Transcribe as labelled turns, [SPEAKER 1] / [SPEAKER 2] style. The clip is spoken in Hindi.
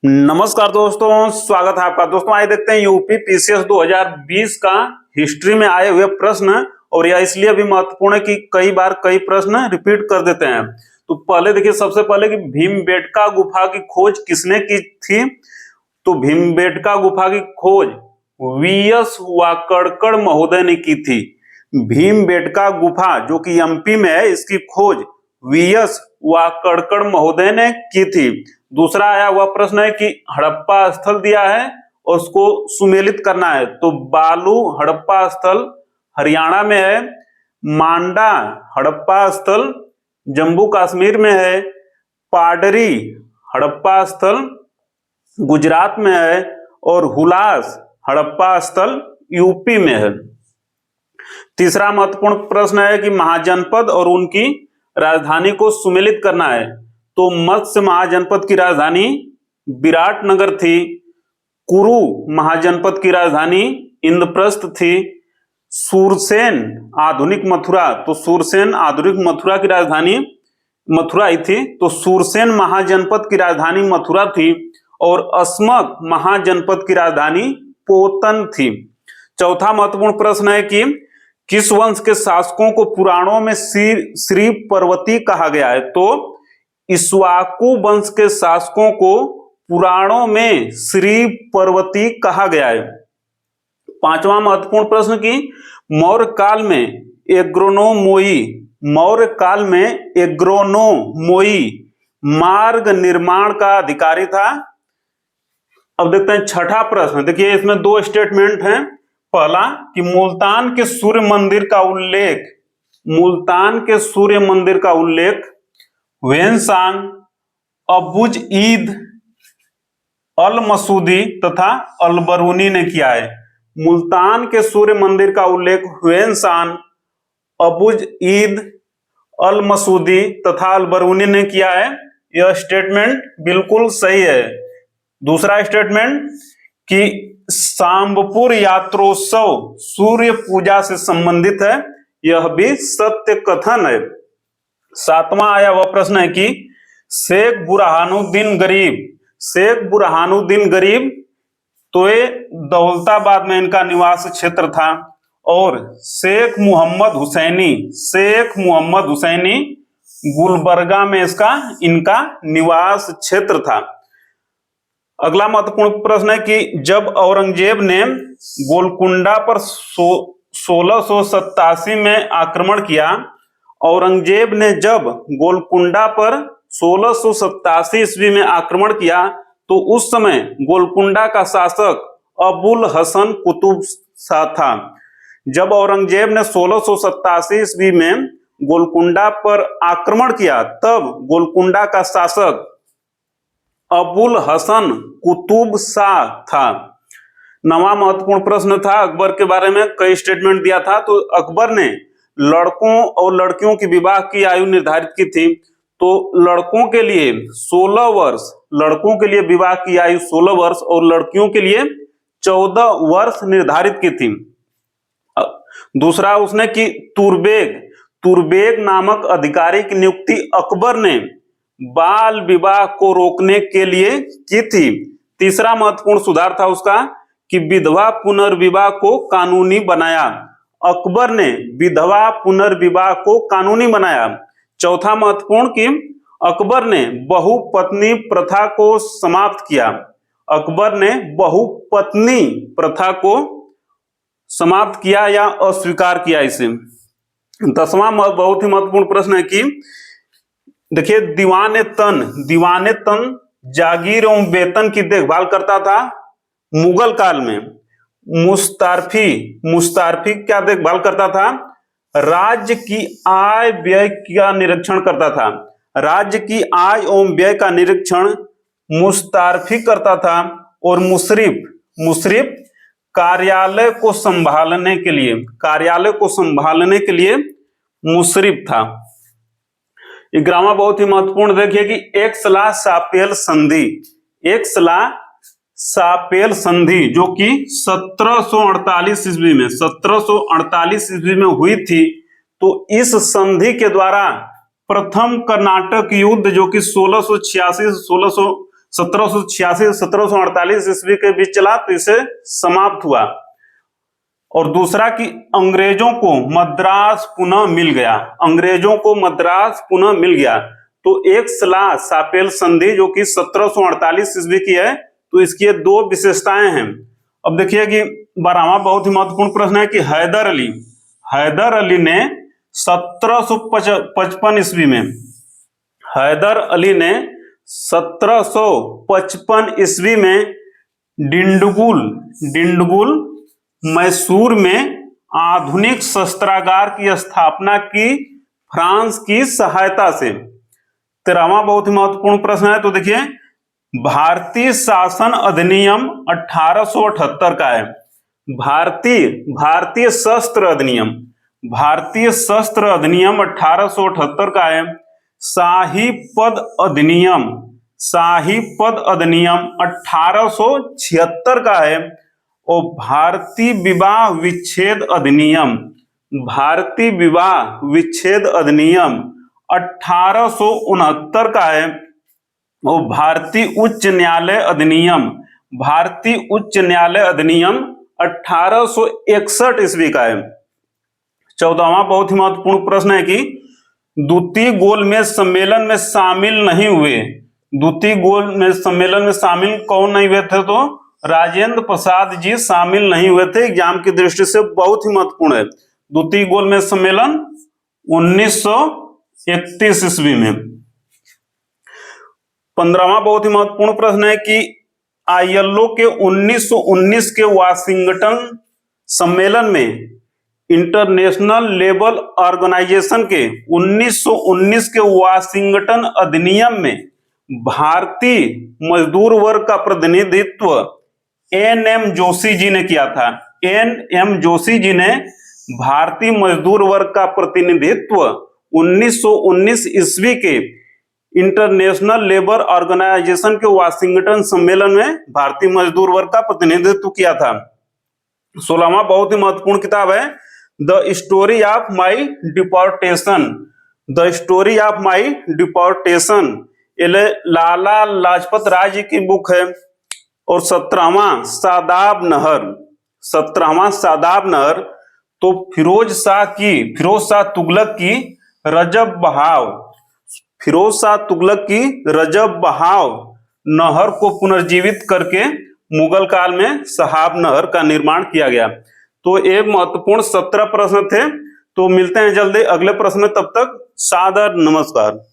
[SPEAKER 1] नमस्कार दोस्तों, स्वागत है आपका। दोस्तों आइए देखते हैं यूपी पीसीएस 2020 का हिस्ट्री में आए हुए प्रश्न। और यह इसलिए भी महत्वपूर्ण है कि कई बार कई प्रश्न रिपीट कर देते हैं। तो पहले देखिए, सबसे पहले कि भीमबेटका गुफा की खोज किसने की थी। तो भीमबेटका गुफा की खोज वीएस वाकड़कर महोदय ने की थी। भीमबेटका गुफा जो कि एमपी में है, इसकी खोज वीएस वाकड़कर महोदय ने की थी। दूसरा आया हुआ प्रश्न है कि हड़प्पा स्थल दिया है और उसको सुमेलित करना है। तो बालू हड़प्पा स्थल हरियाणा में है, मांडा हड़प्पा स्थल जम्मू कश्मीर में है, पाडरी हड़प्पा स्थल गुजरात में है और हुलास हड़प्पा स्थल यूपी में है। तीसरा महत्वपूर्ण प्रश्न है कि महाजनपद और उनकी राजधानी को सुमेलित करना है। तो मत्स्य महाजनपद की राजधानी विराटनगर थी, कुरु महाजनपद की राजधानी इंद्रप्रस्थ थी, सूरसेन आधुनिक मथुरा, तो सूरसेन आधुनिक मथुरा की राजधानी मथुरा ही थी, तो सूरसेन महाजनपद की राजधानी मथुरा थी और अस्मक महाजनपद की राजधानी पोतन थी। चौथा महत्वपूर्ण प्रश्न है कि किस वंश के शासकों को पुराणों में श्री पर्वती कहा गया है। तो इक्ष्वाकु वंश के शासकों को पुराणों में श्री पर्वती कहा गया है। पांचवा महत्वपूर्ण प्रश्न कि मौर्य काल में एग्रोनोमोई मार्ग निर्माण का अधिकारी था। अब देखते हैं छठा प्रश्न। देखिए इसमें दो स्टेटमेंट हैं। पहला कि मुल्तान के सूर्य मंदिर का उल्लेख ह्वेनसांग, अबुज ईद अल मसूदी तथा अलबरूनी ने किया है। मुल्तान के सूर्य मंदिर का उल्लेख ह्वेनसांग, अबुज ईद अल मसूदी तथा अलबरूनी ने किया है। यह स्टेटमेंट बिल्कुल सही है। दूसरा स्टेटमेंट कि सांबपुर यात्रोत्सव सूर्य पूजा से संबंधित है, यह भी सत्य कथन है। सातवां आया वह प्रश्न है कि शेख बुरहानुद्दीन गरीब तो ये दौलताबाद में इनका निवास क्षेत्र था और शेख मोहम्मद हुसैनी गुलबर्गा में इनका निवास क्षेत्र था। अगला महत्वपूर्ण प्रश्न है कि जब औरंगजेब ने गोलकुंडा पर 1687 में आक्रमण किया, औरंगजेब ने जब गोलकुंडा पर 1687 ईस्वी में आक्रमण किया तो उस समय गोलकुंडा का शासक अबुल हसन कुतुब शाह था। जब औरंगजेब ने 1687 ईस्वी में गोलकुंडा पर आक्रमण किया तब गोलकुंडा का शासक अबुल हसन कुतुब शाह था। नवा महत्वपूर्ण प्रश्न था अकबर के बारे में। कई स्टेटमेंट दिया था। तो अकबर ने लड़कों और लड़कियों की विवाह की आयु निर्धारित की थी। तो लड़कों के लिए 16 वर्ष, लड़कों के लिए विवाह की आयु 16 वर्ष और लड़कियों के लिए 14 वर्ष निर्धारित की थी। दूसरा उसने कि तुरबेग नामक अधिकारी की नियुक्ति अकबर ने बाल विवाह को रोकने के लिए की थी। तीसरा महत्वपूर्ण सुधार था उसका कि विधवा पुनर्विवाह को कानूनी बनाया। अकबर ने विधवा पुनर्विवाह को कानूनी बनाया। चौथा महत्वपूर्ण कि अकबर ने बहुपत्नी प्रथा को समाप्त किया। अकबर ने बहुपत्नी प्रथा को समाप्त किया या अस्वीकार किया इसे। 10वां बहुत ही महत्वपूर्ण प्रश्न है कि देखिए दीवाने तन जागीर एवं वेतन की देखभाल करता था मुगल काल में। मुस्तारफी क्या देखभाल करता था? राज्य की आय व्यय का निरीक्षण करता था। राज्य की आय एवं व्यय का निरीक्षण मुस्तारफी करता था और मुशरिफ कार्यालय को संभालने के लिए मुशरिफ था। 11वां बहुत ही महत्वपूर्ण देखिए कि एक्सला सापेल संधि जो कि 1748 ईस्वी में हुई थी। तो इस संधि के द्वारा प्रथम कर्नाटक युद्ध जो कि 1686 से 1786 1748 ईस्वी के बीच चला तो इसे समाप्त हुआ। और दूसरा कि अंग्रेजों को मद्रास पुनः मिल गया, अंग्रेजों को मद्रास पुनः मिल गया। तो एक सलाह सापेल संधि जो कि 1748 ईस्वी की है, तो इसकी ये दो विशेषताएं हैं। अब देखिए कि 12वां बहुत ही महत्वपूर्ण प्रश्न है कि हैदर अली ने 1755 ईस्वी में, हैदर अली ने 1755 ईस्वी में डिंडगुल मैसूर में आधुनिक शस्त्रागार की स्थापना की फ्रांस की सहायता से। 13वां बहुत ही महत्वपूर्ण प्रश्न है, तो देखिए भारतीय शासन अधिनियम 1878 का है। भारतीय शस्त्र अधिनियम 1878 का है। शाही पद अधिनियम 1876 का है। और भारतीय विवाह विच्छेद अधिनियम 1869 का है। और भारतीय उच्च न्यायालय अधिनियम 1861 ईस्वी का है। 14वां बहुत ही महत्वपूर्ण प्रश्न है कि द्वितीय गोलमेज सम्मेलन में शामिल नहीं हुए। द्वितीय गोलमेज सम्मेलन में शामिल कौन नहीं हुए थे? तो राजेंद्र प्रसाद जी शामिल नहीं हुए थे। एग्जाम की दृष्टि से बहुत ही महत्वपूर्ण है। द्वितीय गोलमेज सम्मेलन 1931 ईस्वी में। 15वां बहुत ही महत्वपूर्ण प्रश्न है कि ILO के 1919 के वाशिंगटन सम्मेलन में इंटरनेशनल लेबर ऑर्गेनाइजेशन के 1919 के वाशिंगटन अधिनियम में भारतीय मजदूर वर्ग का प्रतिनिधित्व NM जोशी जी ने किया था। NM जोशी जी ने भारतीय मजदूर वर्ग का प्रतिनिधित्व 1919 ईस्वी के इंटरनेशनल लेबर ऑर्गेनाइजेशन के वाशिंगटन सम्मेलन में भारतीय मजदूर वर्ग का प्रतिनिधित्व किया था। 16वां बहुत ही महत्वपूर्ण किताब है the story of my deportation. ये लाला लाजपत राय जी की बुक है। और 17वां शादाब नहर तो फिरोज शाह तुगलक की रजब बहाव नहर को पुनर्जीवित करके मुगल काल में सहाब नहर का निर्माण किया गया। तो एक महत्वपूर्ण 17 प्रश्न थे। तो मिलते हैं जल्दी अगले प्रश्न में, तब तक सादर नमस्कार।